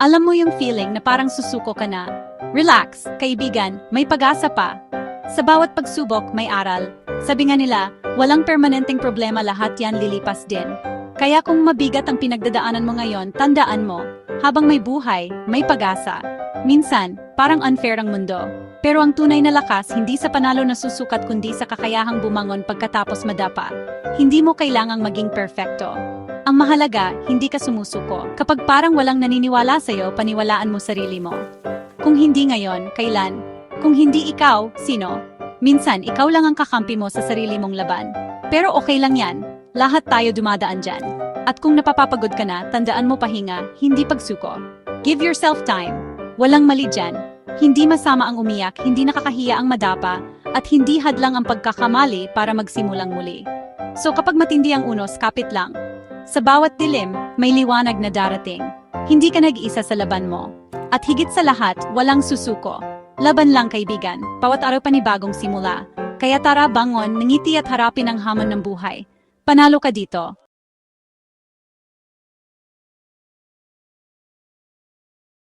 Alam mo yung feeling na parang susuko ka na. Relax, kaibigan, may pag-asa pa. Sa bawat pagsubok, may aral. Sabi nga nila, walang permanenteng problema, lahat yan lilipas din. Kaya kung mabigat ang pinagdadaanan mo ngayon, tandaan mo, habang may buhay, may pag-asa. Minsan, parang unfair ang mundo. Pero ang tunay na lakas hindi sa panalo na susukat kundi sa kakayahang bumangon pagkatapos madapa. Hindi mo kailangang maging perfecto. Ang mahalaga, hindi ka sumusuko. Kapag parang walang naniniwala sa'yo, paniwalaan mo sarili mo. Kung hindi ngayon, kailan? Kung hindi ikaw, sino? Minsan, ikaw lang ang kakampi mo sa sarili mong laban. Pero okay lang yan. Lahat tayo dumadaan dyan. At kung napapapagod ka na, tandaan mo pahinga, hindi pagsuko. Give yourself time. Walang mali dyan. Hindi masama ang umiyak, hindi nakakahiya ang madapa, at hindi hadlang ang pagkakamali para magsimulang muli. So kapag matindi ang unos, kapit lang. Sa bawat dilim, may liwanag na darating. Hindi ka nag-isa sa laban mo. At higit sa lahat, walang susuko. Laban lang, kaibigan. Bawat araw panibagong simula. Kaya tara, bangon, nangiti at harapin ang hamon ng buhay. Panalo ka dito.